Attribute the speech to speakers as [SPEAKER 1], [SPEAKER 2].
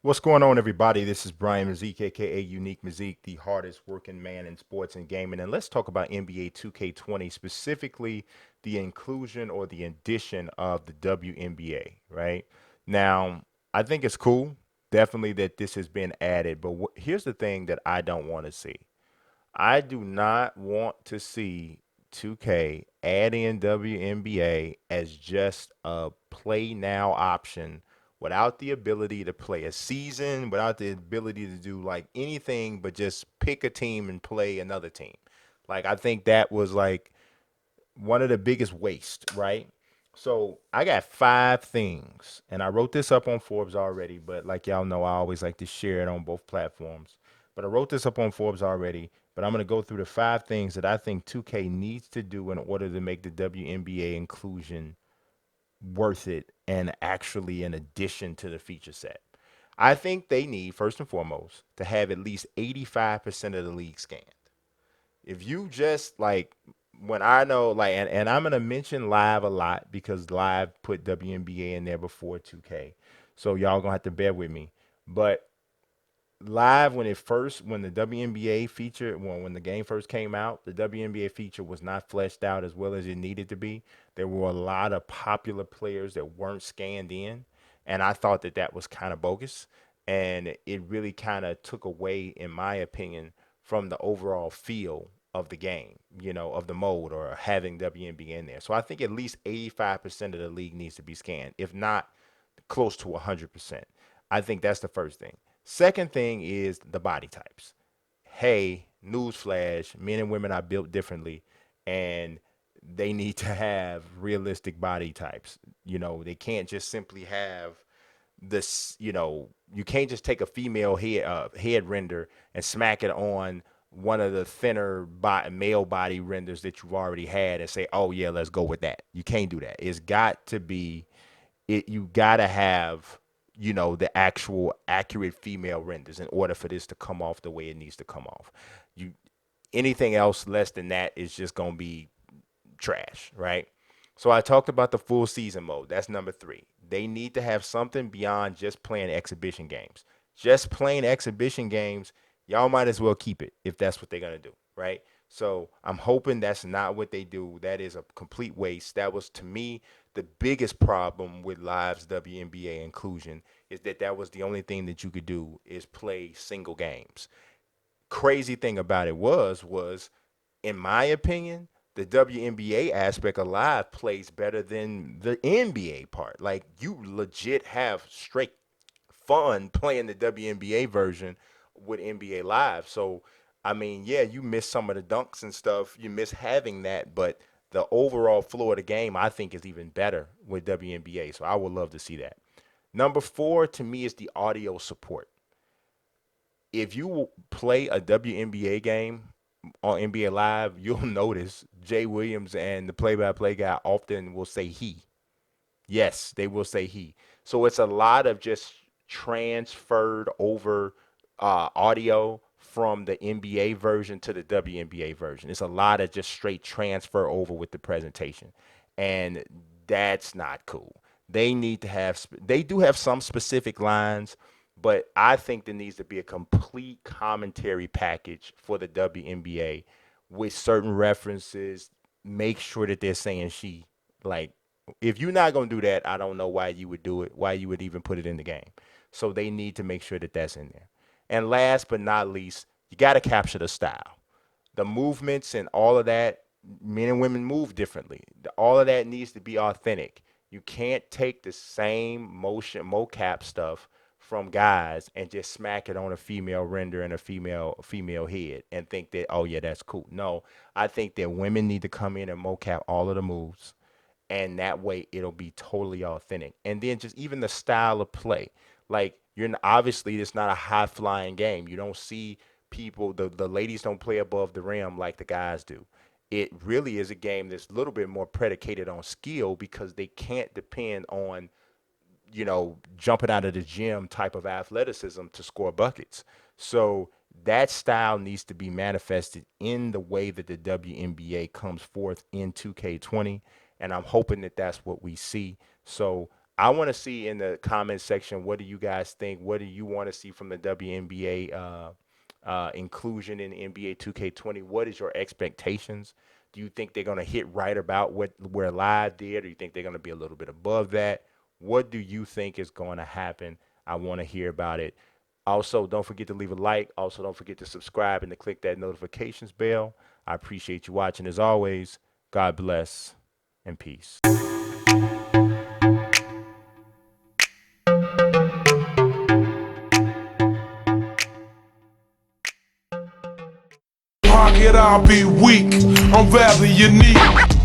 [SPEAKER 1] What's going on, everybody? This is Brian Mazik, aka Unique Mazik, the hardest working man in sports and gaming. And let's talk about NBA 2K20, specifically the inclusion or the addition of the WNBA, right? Now, I think it's cool, definitely, that this has been added. But here's the thing that I don't want to see. I do not want to see 2K add in WNBA as just a play now option without the ability to play a season, without the ability to do like anything but just pick a team and play another team. Like I think that was like one of the biggest waste, right? So I got 5 things, and I wrote this up on Forbes already, but like y'all know, I always like to share it on both platforms. But I wrote this up on Forbes already, but I'm gonna go through the 5 things that I think 2K needs to do in order to make the WNBA inclusion worth it and actually an addition to the feature set. I think they need, first and foremost, to have at least 85% of the league scanned. If you just like when I know like and I'm gonna mention live a lot because live put WNBA in there before 2K. So y'all gonna have to bear with me. But live when the WNBA feature when the game first came out, the WNBA feature was not fleshed out as well as it needed to be. There were a lot of popular players that weren't scanned in, and I thought that that was kind of bogus, and it really kind of took away, in my opinion, from the overall feel of the game, of the mode or having WNBA in there. So I think at least 85% of the league needs to be scanned, if not close to 100%. I think that's the first thing. Second thing is the body types. Hey, newsflash, men and women are built differently, and they need to have realistic body types. They can't just simply have this, you can't just take a female head render and smack it on one of the thinner male body renders that you've already had and say, oh yeah, let's go with that. You can't do that. It's got to be you gotta have the actual accurate female renders in order for this to come off the way it needs to come off. You Anything else less than that is just gonna be trash, right? So I talked about the full season mode. That's number 3. They need to have something beyond just playing exhibition games. Just playing exhibition games, y'all might as well keep it if that's what they're gonna do, right? So I'm hoping that's not what they do. That is a complete waste. That was, to me, the biggest problem with Live's WNBA inclusion is that that was the only thing that you could do is play single games. Crazy thing about it was in my opinion, the WNBA aspect of live plays better than the NBA part. Like you legit have straight fun playing the WNBA version with NBA Live. So I mean, yeah, you miss some of the dunks and stuff. You miss having that, but the overall flow of the game I think is even better with WNBA. So I would love to see that. Number 4 to me is the audio support. If you play a WNBA game on NBA Live, you'll notice Jay Williams and the play-by-play guy often will say he. Yes, they will say he. So it's a lot of just transferred over audio from the NBA version to the WNBA version. It's a lot of just straight transfer over with the presentation. And that's not cool. They need to have, they do have some specific lines, but I think there needs to be a complete commentary package for the WNBA with certain references. Make sure that they're saying she. Like, if you're not going to do that, I don't know why you would do it, why you would even put it in the game. So they need to make sure that that's in there. And last but not least, you got to capture the style. The movements and all of that, men and women move differently. All of that needs to be authentic. You can't take the same motion mocap stuff from guys and just smack it on a female render and a female head and think that, oh yeah, that's cool. No, I think that women need to come in and mocap all of the moves, and that way it'll be totally authentic. And then just even the style of play, like obviously it's not a high flying game. You don't see people, the ladies don't play above the rim like the guys do. It really is a game that's a little bit more predicated on skill because they can't depend on jumping out of the gym type of athleticism to score buckets. So that style needs to be manifested in the way that the WNBA comes forth in 2K20, and I'm hoping that that's what we see. So I want to see in the comment section, what do you guys think? What do you want to see from the WNBA inclusion in NBA 2K20? What is your expectations? Do you think they're going to hit right about where Live did, or do you think they're going to be a little bit above that? What do you think is going to happen? I want to hear about it. Also, don't forget to leave a like. Also, don't forget to subscribe and to click that notifications bell. I appreciate you watching. As always, God bless and peace.
[SPEAKER 2] Pocket, I'll be weak. I'm rather unique.